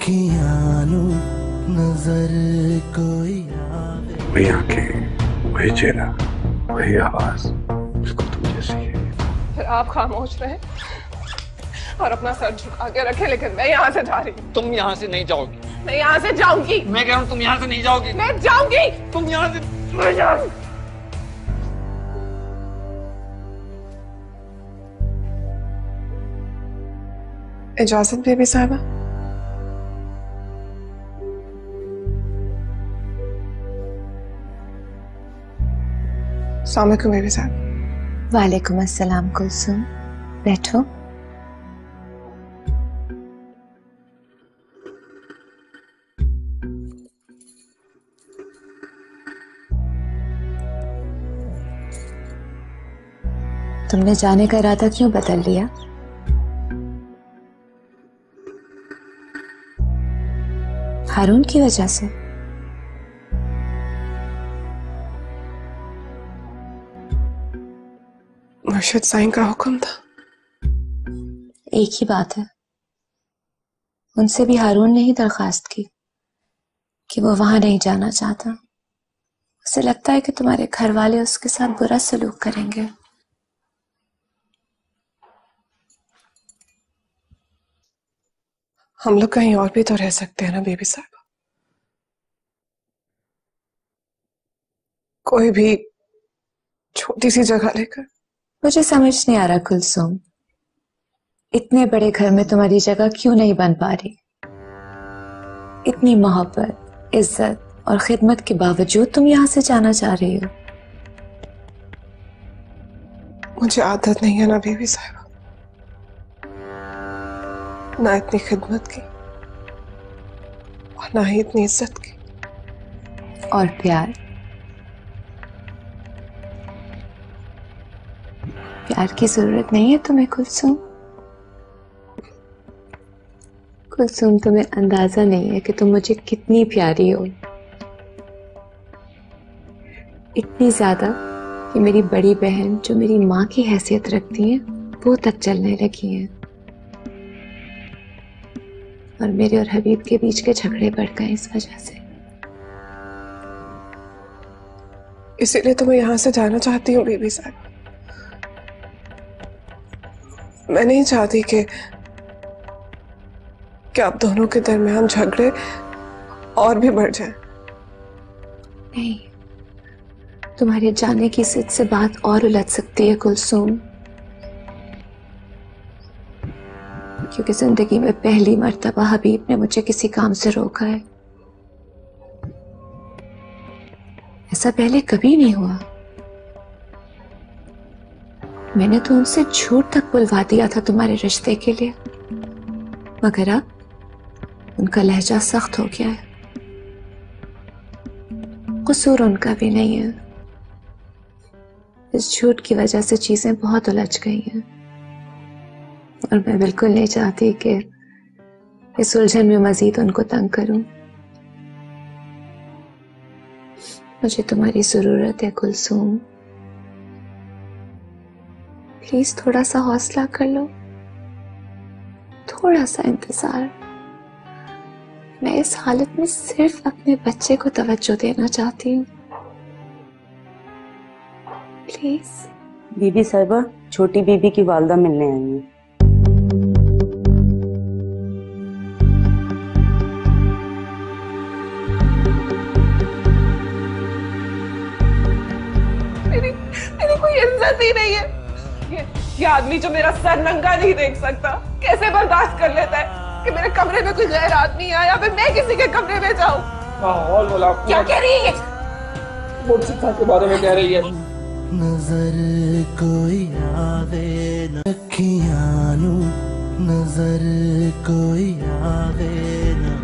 अखियां नू नजर कोई आवे। वही आंखें, वही चेहरा, वही आवाज, बिल्कुल तुम जैसी है। फिर आप खामोश रहे और अपना सर झुका के रखे, लेकिन मैं यहाँ से जा रही हूँ। तुम यहाँ से नहीं जाओगी। मैं यहाँ से जाऊंगी। मैं कह रहा हूँ तुम यहाँ से नहीं जाओगी। मैं जाऊंगी। तुम यहाँ से मैं जाऊंगी। इजाजत बेबी साहबा। अस्सलाम वालेकुम बेबी साहब। वालेकुम अस्सलाम कुलसुम, बैठो। तुमने जाने का इरादा क्यों बदल लिया? हारून की वजह से? मुर्शिद साईं का हुक्म था। एक ही बात है, उनसे भी हारून ने ही दरखास्त की कि वो वहां नहीं जाना चाहता। उसे लगता है कि तुम्हारे घर वाले उसके साथ बुरा सलूक करेंगे। हम लोग कहीं और भी तो रह सकते हैं ना बेबी साहब। कोई भी छोटी सी जगह लेकर। मुझे समझ नहीं आ रहा कुलसुम, इतने बड़े घर में तुम्हारी जगह क्यों नहीं बन पा रही? इतनी मोहब्बत, इज्जत और खिदमत के बावजूद तुम यहां से जाना चाह रही हो। मुझे आदत नहीं है ना बेबी साहब, ना इतनी खिदमत की और ना ही इतनी इज्जत की। और प्यार, प्यार की जरूरत नहीं है तुम्हें कुलसुम। कुलसुम, तुम्हें अंदाजा नहीं है कि तुम मुझे कितनी प्यारी हो। इतनी ज्यादा कि मेरी बड़ी बहन जो मेरी माँ की हैसियत रखती है वो तक चलने लगी हैं। और मेरे और हबीब के बीच के झगड़े बढ़ गए इस वजह से। इसीलिए तो मैं यहां से जाना चाहती हूँ बेबी साहब। मैं नहीं चाहती कि आप दोनों के दरमियान झगड़े और भी बढ़ जाए। नहीं, तुम्हारे जाने की जिद से बात और उलझ सकती है कुलसुम, क्योंकि जिंदगी में पहली मर्तबा हबीब ने मुझे किसी काम से रोका है। ऐसा पहले कभी नहीं हुआ। मैंने तो उनसे झूठ तक बुलवा दिया था तुम्हारे रिश्ते के लिए, मगर अब उनका लहजा सख्त हो गया है। कसूर उनका भी नहीं है, इस झूठ की वजह से चीजें बहुत उलझ गई हैं और मैं बिल्कुल नहीं चाहती कि इस उलझन में मजीद उनको तंग करूं। मुझे तुम्हारी जरूरत है कुलसुम, प्लीज थोड़ा सा हौसला कर लो, थोड़ा सा इंतजार। मैं इस हालत में सिर्फ अपने बच्चे को तवज्जो देना चाहती हूँ, प्लीज। बीबी साहिबा, छोटी बीबी की वालदा मिलने आई है। मेरी कोई इज्जत ही नहीं है। ये आदमी जो मेरा सर नंगा नहीं देख सकता, कैसे बर्दाश्त कर लेता है कि मेरे कमरे में कोई गैर आदमी आया या फिर मैं किसी के कमरे में जाऊं? माहौल बोला। क्या कह रही है? मुर्शिद साहब के बारे में कह रही है। नजर कोई आवे न, अखियां नू नजर कोई आवे न।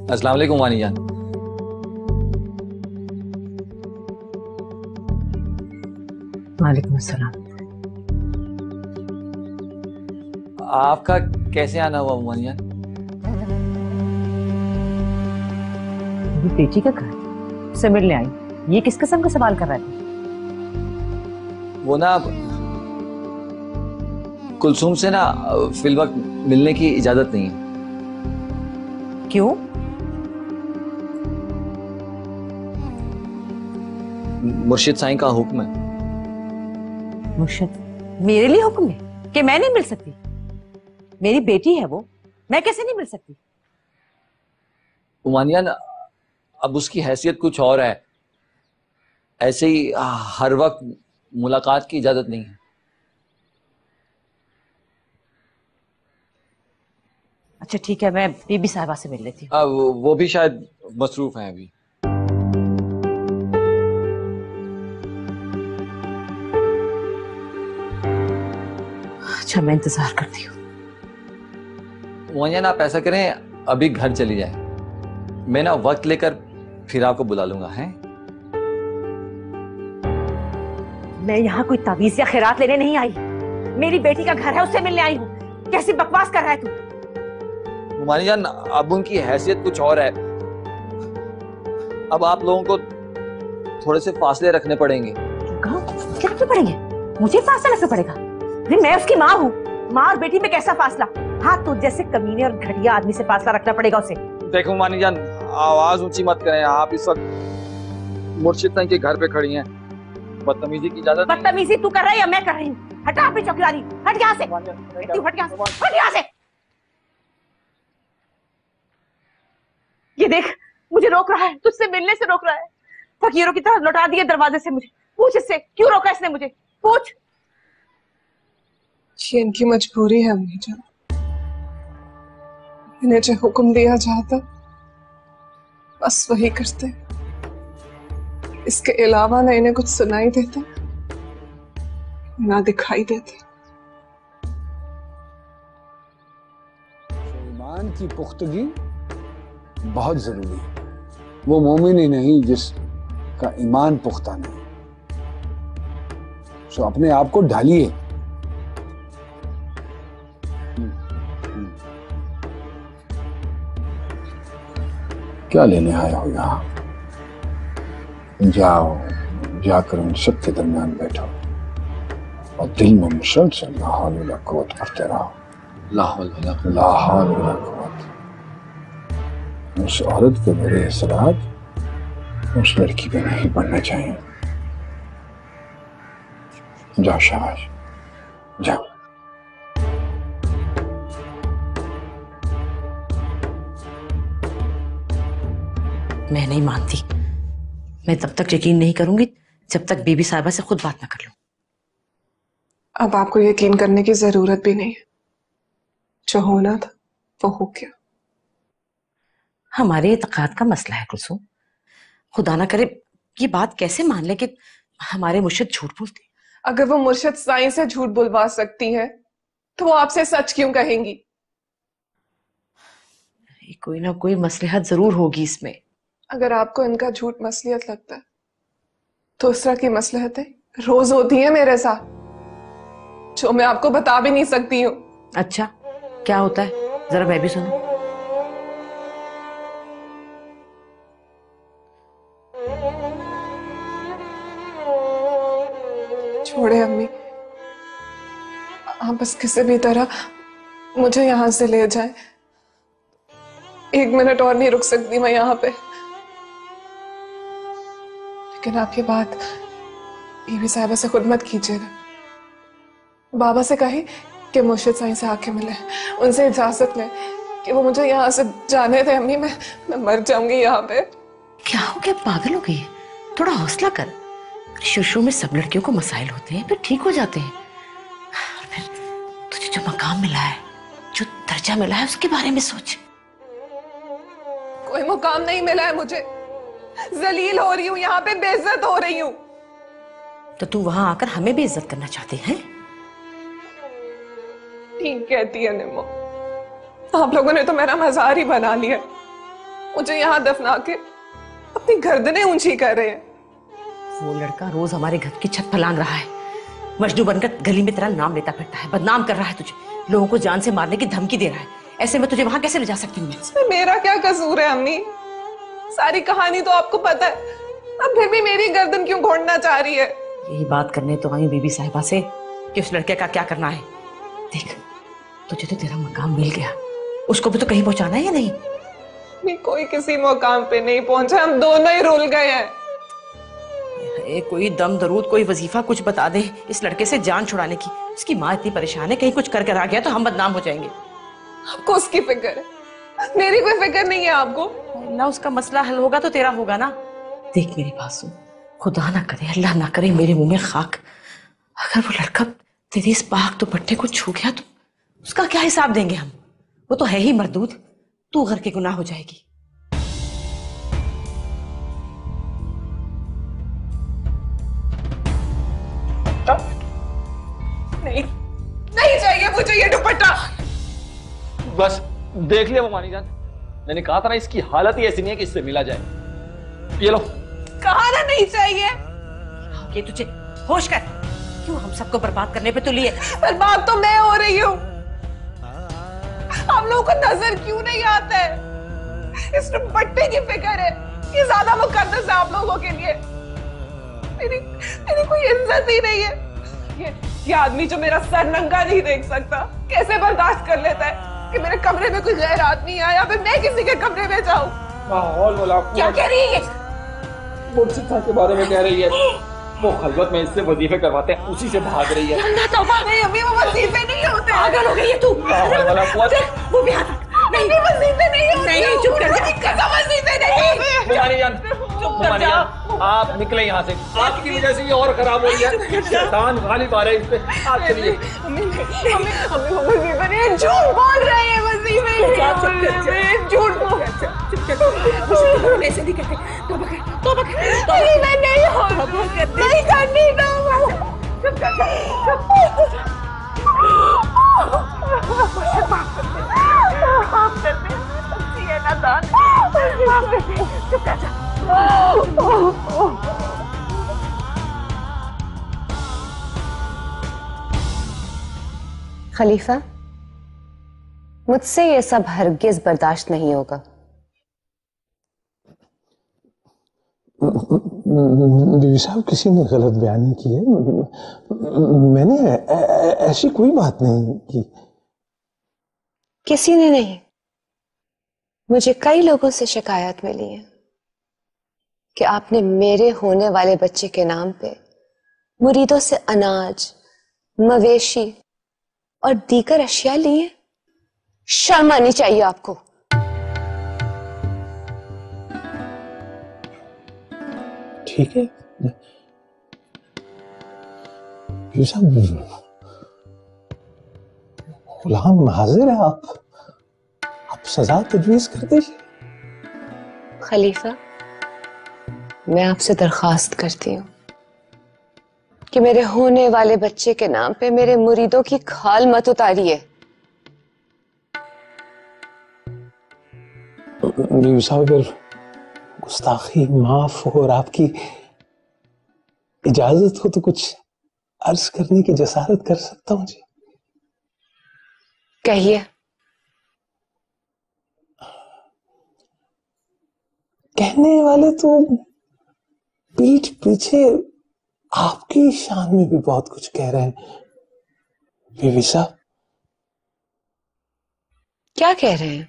अस्सलाम वालेकुम वानी जान। वालेकुम अस्सलाम। आपका कैसे आना हुआ उमानी जान? बेटी का घर से मिलने आई, ये किस किस्म का सवाल कर रहा है? वो ना कुलसुम से ना फिल वक्त मिलने की इजाजत नहीं है। क्यों? मुर्शिद साईं का हुक्म है। मुर्शिद मेरे लिए हुक्म है कि मैं नहीं मिल सकती? मेरी बेटी है वो, मैं कैसे नहीं मिल सकती? उमानी जान, अब उसकी हैसियत कुछ और है, ऐसे ही हर वक्त मुलाकात की इजाजत नहीं है। अच्छा ठीक है, मैं बीबी साहिबा से मिल लेती हूँ। वो भी शायद मसरूफ हैं अभी। अच्छा मैं इंतजार करती हूँ। उमानी जान, आप ऐसा करें, अभी घर चली जाए, मैं ना वक्त लेकर फिर आपको बुला लूंगा। हैं? मैं यहाँ कोई तावीज या खैरात लेने नहीं आई, मेरी बेटी का घर है, उससे मिलने आई हूँ। कैसी बकवास कर रहा है तू? उमानी जान, अब उनकी हैसियत कुछ और है, अब आप लोगों को थोड़े से फासले रखने पड़ेंगे। क्या रखने पड़ेंगे? मुझे फासला रखना पड़ेगा? अरे मैं उसकी माँ हूँ, माँ और बेटी में कैसा फासला? हाँ, तो जैसे कमीने और घटिया आदमी से फासला रखना पड़ेगा उसे। देखो उमानी जान, आवाज ऊंची मत करें, आप इस वक्त मुर्शिद साईं के घर पे खड़ी हैं, बदतमीजी की इजाजत नहीं है। बदतमीजी तू कर रहा है या मैं कर रही हूँ? हटा अपनी चौकीदारी, हट यहाँ से, हट यहाँ से, हट यहाँ से। ये देख, मुझे रोक रहा है, तुझसे मिलने से रोक रहा है, फकीरों की तरह लौटा दिए दरवाजे से मुझे। पूछ इससे, क्यों रोका इसने मुझे? पूछ। ये इनकी मजबूरी है अम्मी जान, इन्हें जो हुक्म दिया जाता बस वही करते, इसके अलावा ना इन्हें कुछ सुनाई देता ना दिखाई देता। ईमान की पुख्तगी बहुत जरूरी है। वो मोमिन ही नहीं जिसका ईमान पुख्ता नहीं। सो अपने आप को ढालिए। क्या लेने आए हो यहाँ? जाओ, जाकर उन सब के दरमियान बैठो और दिल में मुसलसल ला हौल वला कुव्वत पढ़ते रहो। ला हौल वला कुव्वत। उस औरत के बुरे असरात उस लड़की पे नहीं पड़ना चाहिए। जाओ शाबाश, जाओ। मैं नहीं मानती, मैं तब तक यकीन नहीं करूंगी जब तक बीबी साहिबा से खुद बात ना कर लूं। अब आपको यकीन करने की जरूरत भी नहीं है, जो होना था वो हो गया। हमारे इत्तेकाद का मसला है कुलसुम, खुदा ना करे ये बात कैसे मान ले कि हमारे मुर्शिद झूठ बोलते। अगर वो मुर्शिद साईं से झूठ बुलवा सकती है तो वो आपसे सच क्यों कहेंगी? कोई ना कोई मसलहत जरूर होगी इसमें। अगर आपको इनका झूठ मसलियत लगता है तो इस तरह की मसलहतें रोज होती हैं मेरे साथ, जो मैं आपको बता भी नहीं सकती हूँ। अच्छा क्या होता है, जरा मैं भी सुनूं। छोड़े अम्मी, आप बस किसी भी तरह मुझे यहां से ले जाएं। 1 मिनट और नहीं रुक सकती मैं यहाँ पे। लेकिन आप ये बात बीबी साहिबा से खुद मत कीजिएगा। बाबा से कहे कि मुर्शिद साईं से आके मिले, उनसे इजाजत लें कि वो मुझे यहाँ से जाने दे। अम्मी मैं मर जाऊंगी यहाँ पे। क्या हो गया, पागल हो गई है? थोड़ा हौसला कर। शुरू में सब लड़कियों को मसाइल होते हैं, फिर ठीक हो जाते हैं। और फिर तुझे जो मकाम मिला है, जो दर्जा मिला है, उसके बारे में सोच। कोई मुकाम नहीं मिला है मुझे, जलील हो रही हूँ यहाँ पे, बेइज्जत हो रही हूँ। तो तू वहां आकर हमें भी इज्जत करना चाहते हैं? ठीक कहती है निम्मो, आप लोगों ने तो मेरा मजार ही बना लिया, मुझे यहाँ दफना के अपनी गर्दनें ऊंची कर रहे हैं। वो लड़का रोज हमारे घर की छत फलांग रहा है, मजनू बनकर गली में तेरा नाम लेता फिरता है, बदनाम कर रहा है तुझे, लोगों को जान से मारने की धमकी दे रहा है। ऐसे में तुझे वहां कैसे ले जा सकती हूँ मैं? इसमें मेरा क्या कसूर है अम्मी? सारी कहानी तो आपको पता है, अब फिर भी मेरी गर्दन क्यों घोंटना चाह रही है? यही बात करने तो आई बीबी साहिबा से कि उस लड़के का क्या करना है। देख, तुझे तो तेरा मकाम मिल गया, उसको भी तो कहीं पहुंचाना है या नहीं? नहीं, कोई किसी मकाम पे नहीं पहुंचा, हम दोनों ही रुल गए हैं। कोई दम दरूद, कोई वजीफा कुछ बता दे इस लड़के से जान छुड़ाने की। इसकी माँ इतनी परेशान है, कहीं कुछ कर कर आ गया तो हम बदनाम हो जाएंगे। आपको उसकी फिक्र है, मेरी कोई फिक्र नहीं है आपको। ना उसका मसला हल होगा तो तेरा होगा ना। देख मेरी बात सुन, खुदा ना करे, अल्लाह ना करे मेरे मुंह में खाक, अगर वो लड़का तेरे इस पाक दुपट्टे को छू गया तो उसका क्या हिसाब देंगे हम? वो तो है ही मरदूद, तू घर के गुनाह हो जाएगी। नहीं, नहीं चाहिए मुझे ये दुपट्टा। बस देख लिया मानी जान, मैंने कहा था ना इसकी हालत ही ऐसी नहीं है कि इससे मिला जाए। ये लो। कहा ना नहीं चाहिए। ये तुझे होश कर, क्यों हम सबको बर्बाद करने पे तुली है? बर्बाद तो मैं हो रही हूँ, आप लोगों को नजर क्यों नहीं आता है? इस दुपट्टे की फिक्र है, ये ज्यादा मुकद्दस है आप लोगों के लिए। मेरी कोई इज्जत ही नहीं है। ये आदमी जो मेरा सर नंगा नहीं देख सकता, कैसे बर्दाश्त कर लेता है कि मेरे कमरे में कोई गैर आदमी आया, फिर मैं किसी के कमरे में जाऊं? माहौल बोला। क्या कह रही है? मुर्शिद के बारे में कह रही है, वो खलवत में इससे वजीफे करवाते हैं, उसी से भाग रही है। नहीं अम्मी, वो वजीफे नहीं होते। पागल हो गई है तू। वो भी हाथ नहीं, वजीफे नहीं होते। नहीं, चुप कर जा। कसम, वजीफे नहीं होते। मानी जान, मानी जान, आप निकले यहाँ से, आपकी वजह से ये और खराब हो रही है। शैतान गालिब आ रहे हैं इस पे। आप चलिए। अम्मी वो वजीफे नहीं है, झूठ बोल रहे हैं, वजीफे झूठ बोल। ऐसे नहीं कहते, तो मैं नहीं हो, नहीं करनी खलीफा, मुझसे ये सब हरगिज बर्दाश्त नहीं होगा। बीवी साहब, किसी ने गलत बयानी की है, मैंने ऐसी कोई बात नहीं की। किसी ने नहीं, मुझे कई लोगों से शिकायत मिली है कि आपने मेरे होने वाले बच्चे के नाम पे मुरीदों से अनाज, मवेशी और दीगर अशिया लिए। शर्म आनी चाहिए आपको। ठीक है गुलाम हाजिर है, आप सजा तजवीज कर दीजिए। खलीफा, मैं आपसे दरखास्त करती हूँ कि मेरे होने वाले बच्चे के नाम पे मेरे मुरीदों की खाल मत उतारिए। बीवी साहब, अगर गुस्ताखी माफ हो और आपकी इजाजत हो तो कुछ अर्ज करने की जसारत कर सकता हूं जी। कहिए। कहने वाले तो पीठ पीछे आपकी शान में भी बहुत कुछ कह रहे हैं बीवी साहब। क्या कह रहे हैं?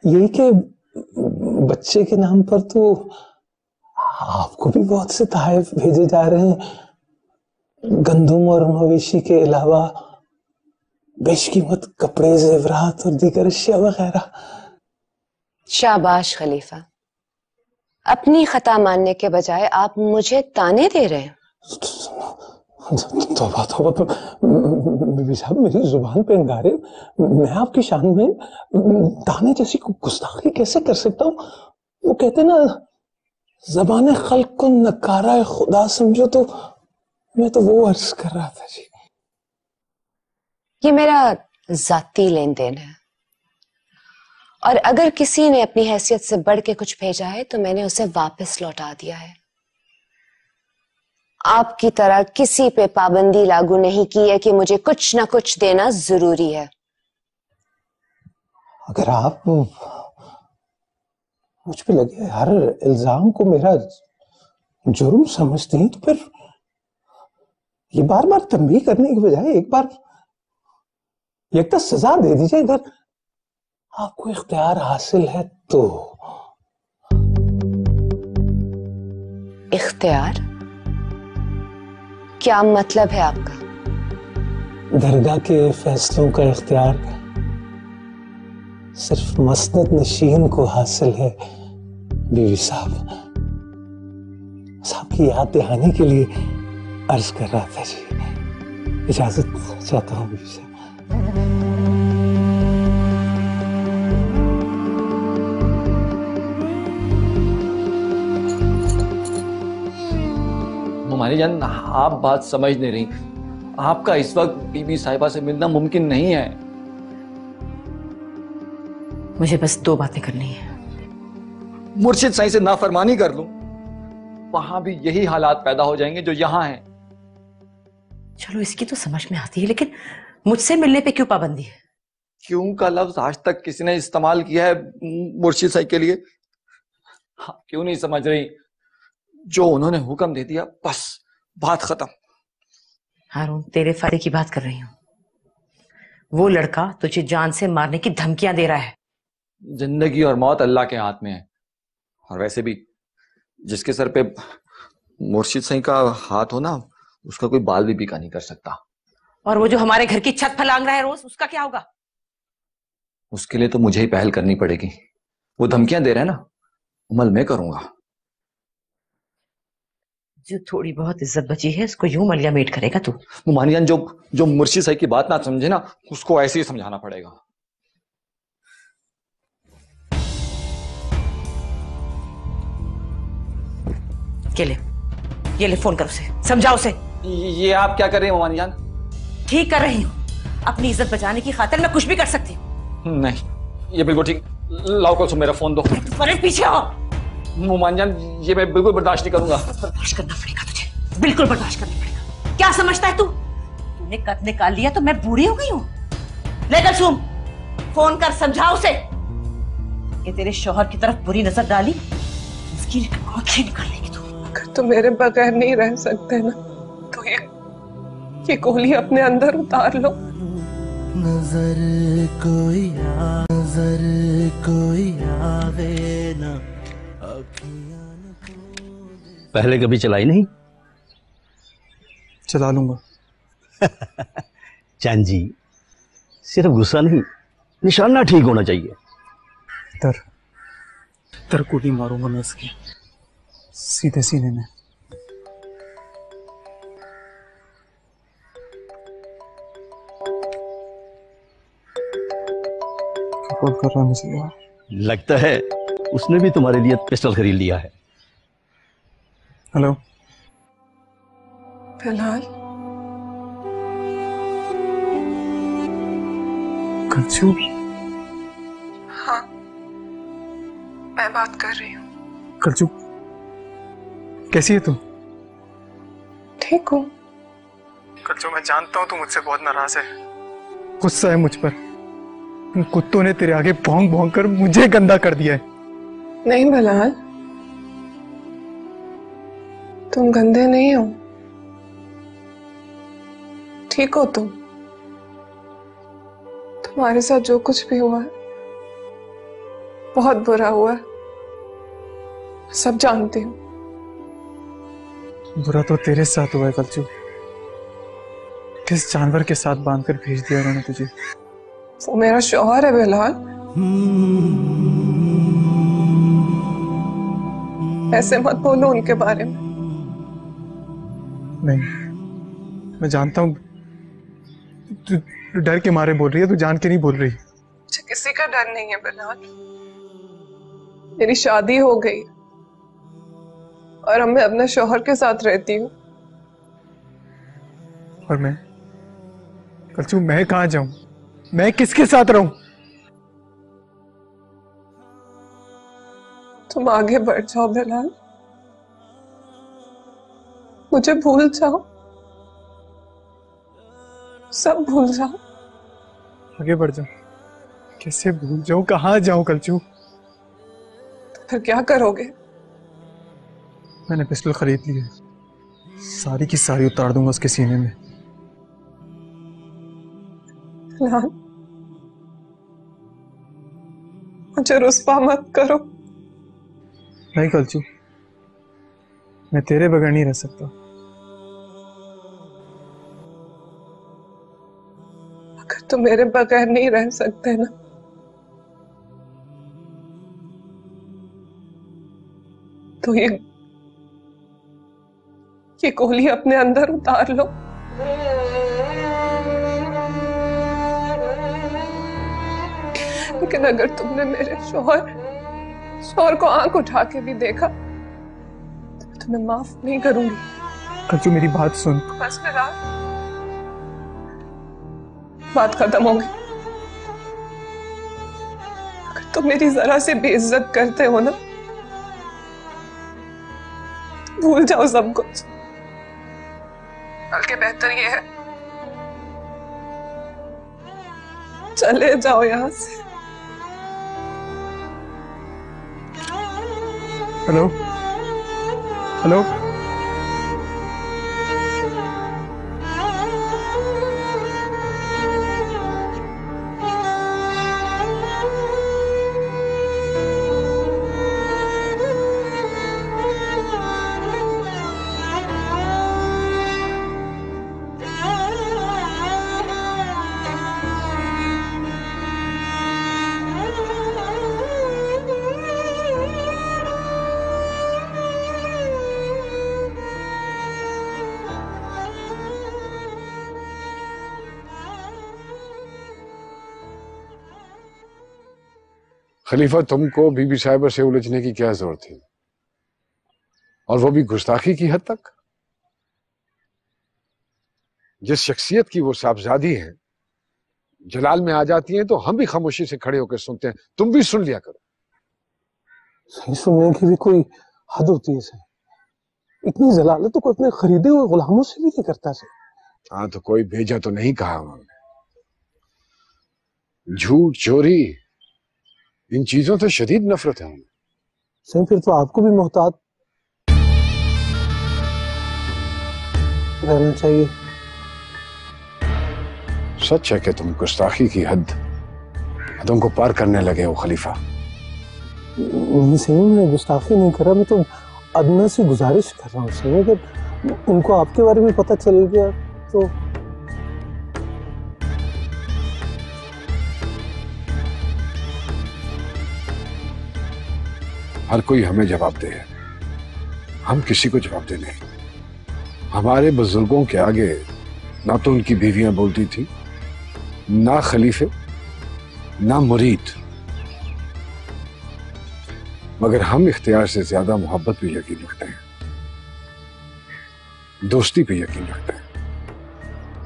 यही कि बच्चे के नाम पर तो आपको भी बहुत से तोहफे भेजे जा रहे हैं। गंदुम और मवेशी के अलावा बेशकीमत कपड़े, जेवरात और दीगर अशिया वगैरह। शाबाश खलीफा, अपनी खता मानने के बजाय आप मुझे ताने दे रहे हैं। तौबा तौबा, तो बीबी साहब मेरी जुबान पे अंगारे, मैं आपकी शान में ताने जैसी गुस्ताखी कैसे कर सकता हूँ? वो कहते ना, ज़बान खल्क को नकारा खुदा समझो, तो मैं तो वो अर्ज कर रहा था जी। ये मेरा जाती लेन देन है और अगर किसी ने अपनी हैसियत से बढ़ के कुछ भेजा है तो मैंने उसे वापस लौटा दिया है। आपकी तरह किसी पे पाबंदी लागू नहीं की है कि मुझे कुछ ना कुछ देना जरूरी है। अगर आप मुझ पे लगे हर इल्जाम को मेरा जुर्म समझते हैं तो फिर ये बार बार तंबीह करने की बजाय एक बार एक तो सजा दे दीजिए। अगर आपको इख्तियार हासिल है तो। इख्तियार? क्या मतलब है आपका? दरगाह के फैसलों का इख्तियार सिर्फ मसनद नशीन को हासिल है बीवी साहब। आपकी याद दहानी के लिए अर्ज कर रहा था जी। इजाजत चाहता हूँ बीवी साहब। मुमानी जान, आप बात समझ नहीं रही। आपका इस वक्त बीबी साहिबा से मिलना मुमकिन नहीं है। मुझे बस 2 बातें करनी है। मुर्शिद साईं से नाफरमानी कर लूं, वहां भी यही हालात पैदा हो जाएंगे जो यहां हैं। चलो इसकी तो समझ में आती है, लेकिन मुझसे मिलने पे क्यों पाबंदी है? क्यों का लफ्ज आज तक किसी ने इस्तेमाल किया है मुर्शिद साईं के लिए? क्यों नहीं समझ रही? जो उन्होंने हुक्म दे दिया बस बात खत्म। हारून, तेरे फायदे की बात कर रही हूं। वो लड़का तुझे जान से मारने की धमकियां दे रहा है। जिंदगी और मौत अल्लाह के हाथ में है। और वैसे भी जिसके सर पे मुर्शिद साईं का हाथ हो ना, उसका कोई बाल भी बीका नहीं कर सकता। और वो जो हमारे घर की छत फलांग रहा है रोज, उसका क्या होगा? उसके लिए तो मुझे ही पहल करनी पड़ेगी। वो धमकियां दे रहे हैं ना, अमल मैं करूंगा। जो थोड़ी बहुत इज्जत बची है उसको यूं मलिया मेट करेगा तू? मुमानियान, जो मुर्शिद साईं की बात ना समझे ना, उसको ऐसे ही समझाना पड़ेगा। ये ले फोन कर उसे, समझाओ उसे। ये आप क्या कर रही हैं मुमानियान? ठीक कर रही हूँ। अपनी इज्जत बचाने की खातिर मैं कुछ भी कर सकती हूँ। नहीं, ये बिल्कुल ठीक। लाओ कुलसुम, मेरा फोन दो। अरे पीछे आओ। मुमानियान, ये मैं बिल्कुल बर्दाश्त नहीं करूंगा। बर्दाश्त करना पड़ेगा तुझे, बिल्कुल बर्दाश्त करना पड़ेगा। क्या समझता है तू? तूने कद निकाल लिया तो मैं बूढ़ी हो गई हूँ? ले कुलसुम, फोन कर, समझा उसे। ये तेरे शौहर की तरफ बुरी नजर डाली, इसकी आंखें निकाल लेगी तू। अगर तुम मेरे बगैर नहीं रह सकते ना, तो ये गोली अपने अंदर उतार लो। नजर कोई आवे ना। पहले कभी चलाई नहीं? चला लूंगा। चांद जी, सिर्फ गुस्सा नहीं, निशाना ठीक होना चाहिए। तरकुटी मारूंगा मैं इसकी सीधे सीने में। कॉल कर रहा है मुझे यार। लगता है उसने भी तुम्हारे लिए पिस्टल खरीद लिया है। हेलो। फिलहाल कंचू? हाँ, मैं बात कर रही हूँ। कलचू, कैसी है तुम? ठीक हूँ। कलचू, मैं जानता हूँ तू मुझसे बहुत नाराज है, गुस्सा है मुझ पर। उन कुत्तों ने तेरे आगे भौंक भौंक कर मुझे गंदा कर दिया है। नहीं बिलाल, तुम गंदे नहीं हो, ठीक हो तुम। तुम्हारे साथ जो कुछ भी हुआ है बहुत बुरा हुआ है, सब जानती हूँ। बुरा तो तेरे साथ हुआ है कलचू। किस जानवर के साथ बांधकर भेज दिया उन्होंने तुझे? वो मेरा शौहर है बिलाल। ऐसे मत बोलो उनके बारे में। नहीं, मैं जानता हूँ तू डर के मारे बोल रही है, तू जान के नहीं बोल रही। मुझे किसी का डर नहीं है बिलाल। मेरी शादी हो गई और अब मैं अपने शौहर के साथ रहती हूँ। और मैं कलचू, मैं कहाँ जाऊं? मैं किसके साथ रहूं? तुम आगे बढ़ जाओ बिलाल, मुझे भूल जाओ, सब भूल जाओ। आगे बढ़ जाओ? कैसे भूल जाऊं, कहाँ जाऊं कलचू? तो फिर क्या करोगे? मैंने पिस्टल खरीद ली है, सारी की सारी उतार दूंगा उसके सीने में। बिलाल, मुझे रुस्वा मत करो। नहीं कलचू, मैं तेरे बगैर नहीं रह सकता। अगर तुम मेरे बगैर नहीं रह सकते ना, तो ये गोली अपने अंदर उतार लो। लेकिन अगर तुमने मेरे शौहर को आंख उठा के भी देखा तो मैं तुम्हें माफ नहीं करूंगी। कलचू मेरी बात सुन। बस बिलाल, बात खत्म हो गई। अगर तुम मेरी जरा से बेइज्जत करते हो ना, तो भूल जाओ सब कुछ। बल्कि बेहतर ये है चले जाओ यहां से। हेलो हेलो, खलीफा, तुमको बीबी साहिबा से उलझने की क्या जरूरत थी, और वो भी गुस्ताखी की हद तक? जिस शख्सियत की वो साहबजादी हैं, जलाल में आ जाती हैं तो हम भी खामोशी से खड़े होकर सुनते हैं, तुम भी सुन लिया करो। सही सुनने की भी कोई हद होती है सर। इतनी जलालत तो कोई अपने खरीदे हुए गुलामों से भी नहीं करता सर। हाँ, तो कोई भेजा तो नहीं कहा उन्होंने। झूठ, चोरी, इन चीजों से शदीद नफरत है उन्हें। सही, फिर तो आपको भी मोहतात रहना चाहिए। सच है कि तुम गुस्ताखी की हदों को पार करने लगे हो खलीफा। नहीं सही, मैं गुस्ताखी नहीं कर रहा, मैं तो अदना से गुजारिश कर रहा हूँ सही। अगर उनको आपके बारे में पता चल गया तो हर कोई हमें जवाब दे, हम किसी को जवाब दे नहीं। हमारे बुजुर्गों के आगे ना तो उनकी बीवियां बोलती थी, ना खलीफे, ना मुरीद, मगर हम इख्तियार से ज्यादा मोहब्बत पे यकीन रखते हैं, दोस्ती पे यकीन रखते हैं।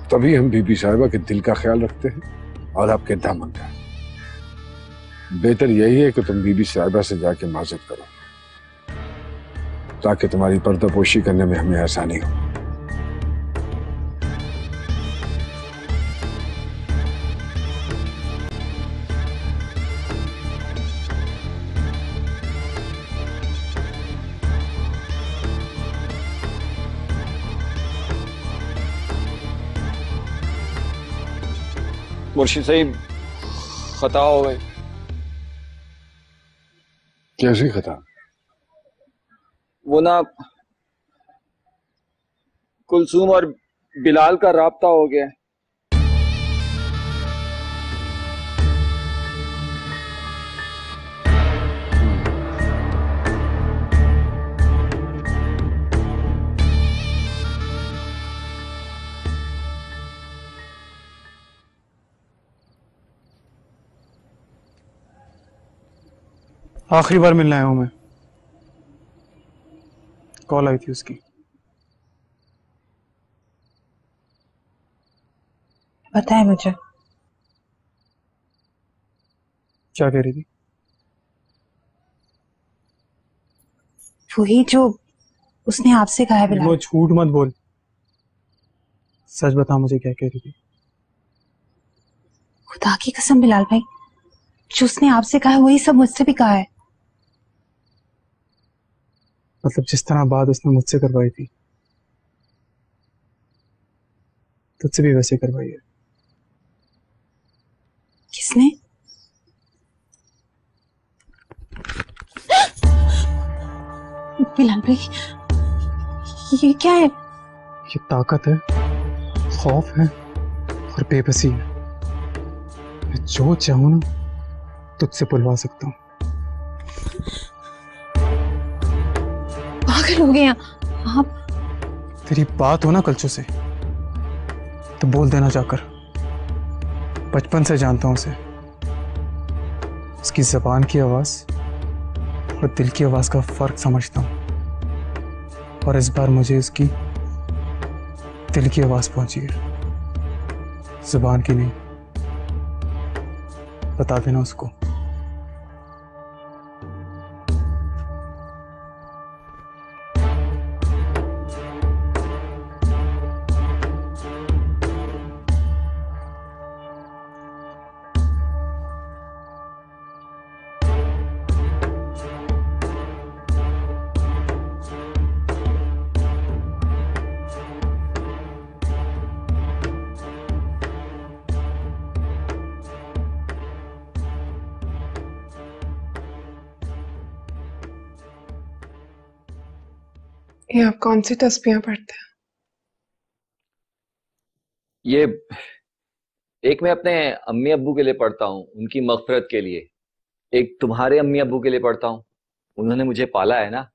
तभी हम बीबी साहिबा के दिल का ख्याल रखते हैं और आपके दामन का। बेहतर यही है कि तुम बीबी साहिबा से जाके माजत करो, ताकि तुम्हारी पर्दापोशी करने में हमें आसानी हो। मुर्शिद साहिब, खता हो गई। कैसी खता? वो ना, कुलसूम और बिलाल का राब्ता हो गया। आखिरी बार मिलने आया हूं मैं, कॉल आई थी उसकी। पता है मुझे। क्या कह रही थी? वही जो उसने आपसे कहा है बिलाल। वो झूठ मत बोल, सच बता मुझे क्या कह रही थी। खुदा की कसम बिलाल भाई, जो उसने आपसे कहा है वही सब मुझसे भी कहा है। मतलब जिस तरह बात उसने मुझसे करवाई थी तुझसे भी वैसे करवाई है। किसने? बिलाल भाई ये क्या है? ये ताकत है, खौफ है और बेबसी है। मैं जो चाहूं ना तुझसे बुलवा सकता हूँ। पागल हो गए आप। तेरी बात हो ना कलचू से तो बोल देना जाकर। बचपन से जानता हूं उसे, उसकी जबान की आवाज और दिल की आवाज का फर्क समझता हूं। और इस बार मुझे उसकी दिल की आवाज पहुंची है, जुबान की नहीं। बता देना उसको। ये आप कौन सी तस्बीहें पढ़ते हैं? ये एक मैं अपने अम्मी अब्बू के लिए पढ़ता हूँ, उनकी मगफिरत के लिए। एक तुम्हारे अम्मी अब्बू के लिए पढ़ता हूँ, उन्होंने मुझे पाला है ना।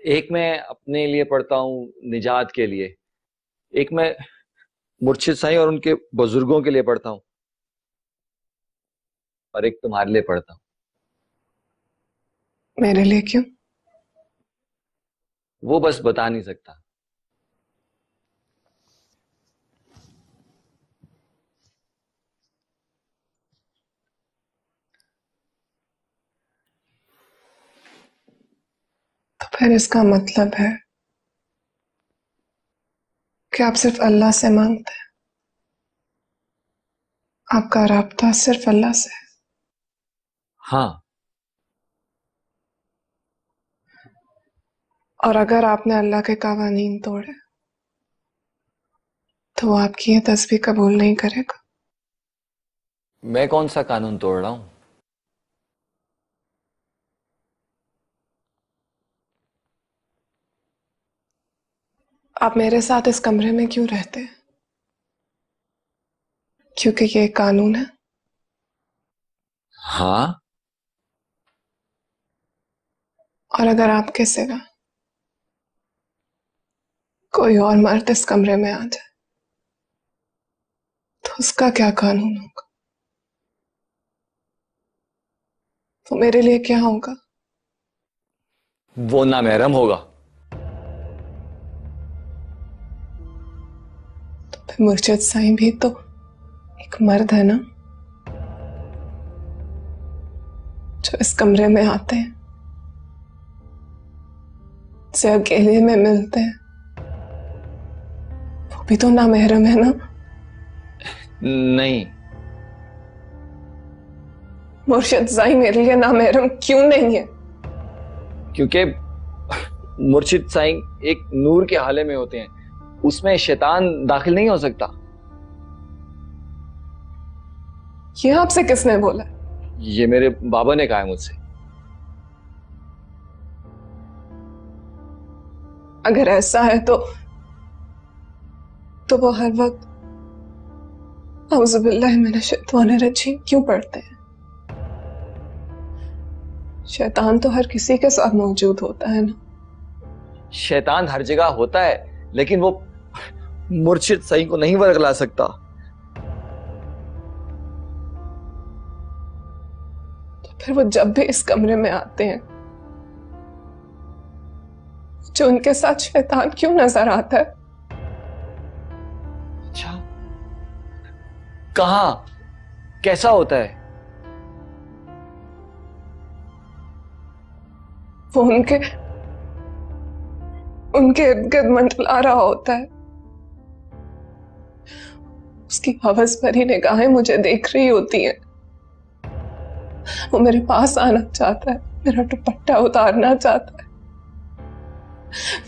एक मैं अपने लिए पढ़ता हूँ, निजात के लिए। एक मैं मुर्शिद साईं और उनके बुजुर्गों के लिए पढ़ता हूँ, और एक तुम्हारे लिए पढ़ता हूँ। मेरे लिए क्यों? वो बस बता नहीं सकता। तो फिर इसका मतलब है कि आप सिर्फ अल्लाह से मांगते हैं, आपका राब्ता सिर्फ अल्लाह से है। हाँ। और अगर आपने अल्लाह के कावानीन तोड़े तो वो आपकी ये तस्बीह कबूल नहीं करेगा। मैं कौन सा कानून तोड़ रहा हूं? आप मेरे साथ इस कमरे में क्यों रहते हैं? क्योंकि ये एक कानून है। हाँ। और अगर आपके सिवा कोई और मर्द इस कमरे में आ जाए तो उसका क्या कानून होगा? तो मेरे लिए क्या होगा? वो नामहरम होगा। तो फिर मुर्शिद साईं भी तो एक मर्द है ना, जो इस कमरे में आते हैं, से अकेले में मिलते हैं। वो भी तो नामहरम है ना? नहीं। मुर्शिद साईं मेरे लिए नामहरम क्यों नहीं है? क्योंकि मुर्शिद साईं एक नूर के हाले में होते हैं, उसमें शैतान दाखिल नहीं हो सकता। ये आपसे किसने बोला? ये मेरे बाबा ने कहा है मुझसे। अगर ऐसा है तो वो हर वक्त औज़ुबिल्लाहि मिनश्शैतानिर रजीम क्यों पढ़ते हैं? शैतान तो हर किसी के साथ मौजूद होता है ना। शैतान हर जगह होता है, लेकिन वो मुर्शिद साईं को नहीं वर्गला सकता। तो फिर वो जब भी इस कमरे में आते हैं, जो उनके साथ शैतान क्यों नजर आता है? अच्छा, कहां, कैसा होता है? वो उनके इर्द गिर्द मंडला रहा होता है। उसकी हवस भरी निगाहें मुझे देख रही होती हैं। वो मेरे पास आना चाहता है, मेरा दुपट्टा उतारना चाहता है।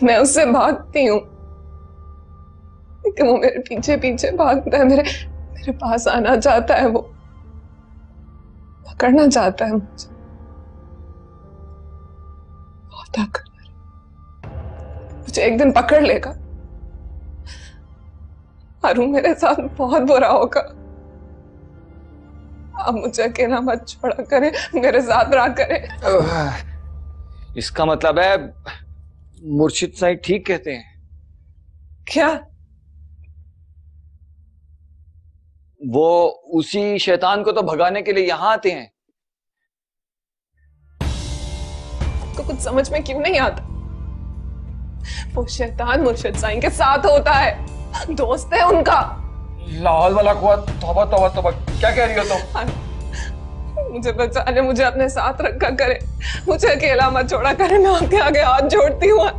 मैं उससे भागती हूँ लेकिन वो मेरे पीछे पीछे भागता है। मेरे पास आना चाहता है, वो पकड़ना चाहता है मुझे। बहुत ताकतवर, मुझे एक दिन पकड़ लेगा। हारून मेरे साथ बहुत बुरा होगा। आप मुझे अकेला मत छोड़ा करें, मेरे साथ रहा करें। इसका मतलब है मुर्शिद साईं ठीक कहते हैं। क्या? वो उसी शैतान को तो भगाने के लिए यहां आते हैं। आपको कुछ समझ में क्यों नहीं आता? वो शैतान मुर्शिद साईं के साथ होता है, दोस्त है उनका। लाहौल वाला कुआं, तौबा तौबा तौबा, क्या कह रही हो तुम? मुझे बचा ले, मुझे अपने साथ रखा करे, मुझे अकेला मत छोड़ा करे। मैं आपके आगे हाथ जोड़ती हूँ।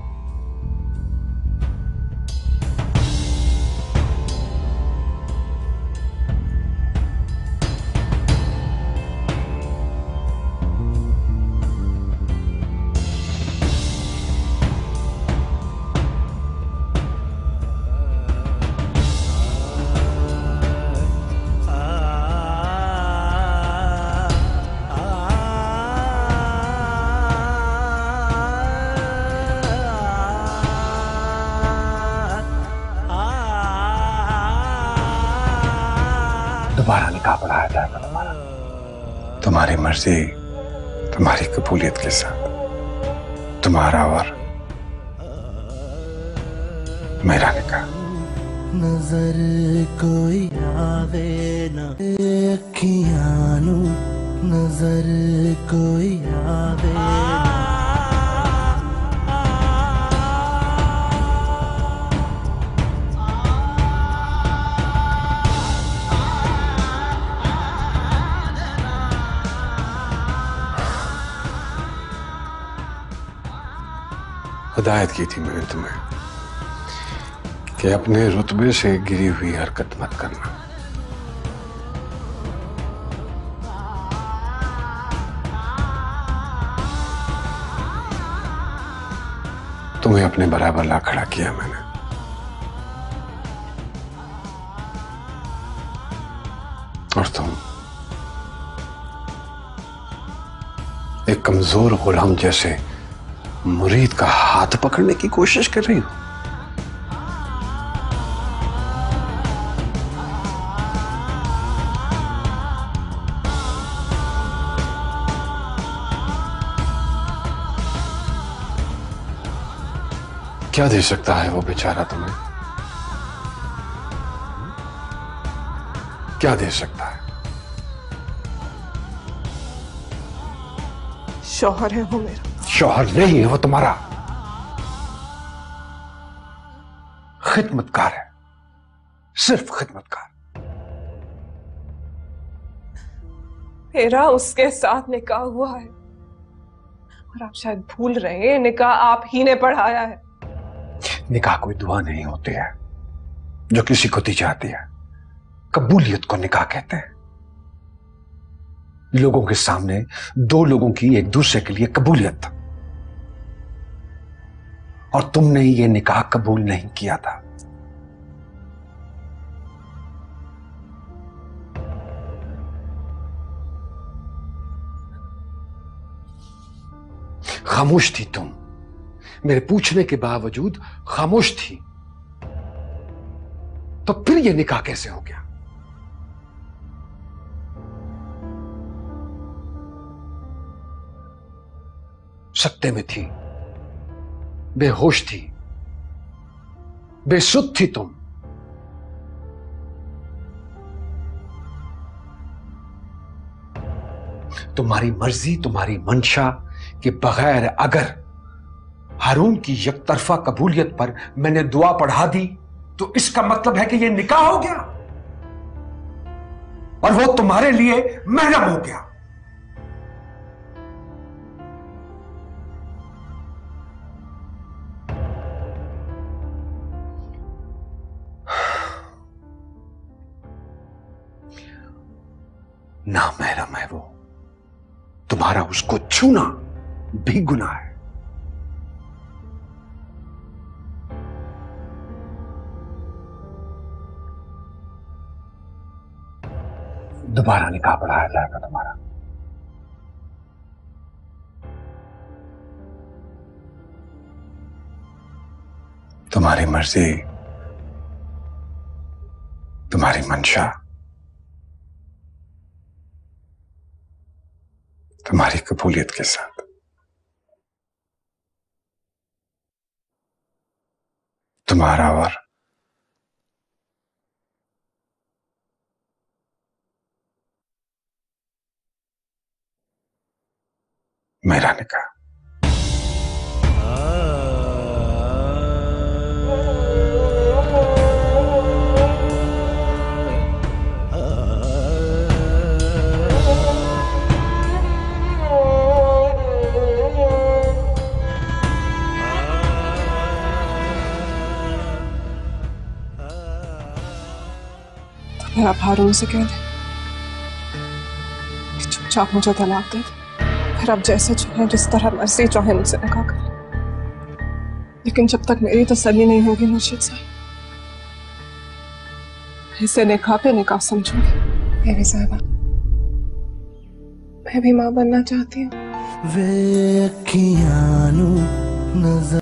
दोबारा निकाह पढ़ाया जाएगा तुम्हारा, तुम्हारी मर्जी, तुम्हारी कबूलियत के साथ, तुम्हारा और मेरा निकाह। नजर कोई आवे ना अखियां नू, नजर कोई आवे ना। हिदायत की थी मैंने तुम्हें कि अपने रुतबे से गिरी हुई हरकत मत करना। तुम्हें अपने बराबर ला खड़ा किया मैंने। और तुम एक कमजोर गुलाम जैसे मुरीद का हाथ पकड़ने की कोशिश कर रही हो। क्या दे सकता है वो बेचारा तुम्हें? क्या दे सकता है? शौहर है वो मेरा। शौहर नहीं है वो तुम्हारा, खिदमतकार है, सिर्फ खिदमतकार। मेरा उसके साथ निकाह हुआ है और आप शायद भूल रहे हैं, निकाह आप ही ने पढ़ाया है। निकाह कोई दुआ नहीं होती है जो किसी को दी जाती है। कबूलियत को निकाह कहते हैं। लोगों के सामने दो लोगों की एक दूसरे के लिए कबूलियत, और तुमने ये निकाह कबूल नहीं किया था। खामोश थी तुम, मेरे पूछने के बावजूद खामोश थी। तो फिर यह निकाह कैसे हो गया? सत्ते में थी, बेहोश थी, बेसुध थी तुम। तुम्हारी मर्जी, तुम्हारी मंशा के बगैर अगर हारून की यकतरफा कबूलियत पर मैंने दुआ पढ़ा दी तो इसका मतलब है कि यह निकाह हो गया और वो तुम्हारे लिए महरम हो गया। ना महरम है वो, तुम्हारा उसको छूना भी गुनाह है। दोबारा निकाह पढ़ाया जाएगा तुम्हारा। तुम्हारी मर्जी, तुम्हारी मंशा, तुम्हारी कबूलियत के साथ। तुम्हारा और मेरा निकाह। मेरा हारून से कह दे कि चुपचाप मुझे तलाक दे दे, फिर अब जैसे चाहे, जिस तरह मर्जी चाहे मुझसे निकाह कर ले। लेकिन जब तक मेरी तसल्ली नहीं होगी मुर्शिद साहब, इसे निकाह पे निकाह समझूंगी। बेबी साहिबा, मैं भी माँ बनना चाहती हूँ। वे अखियां नू नजर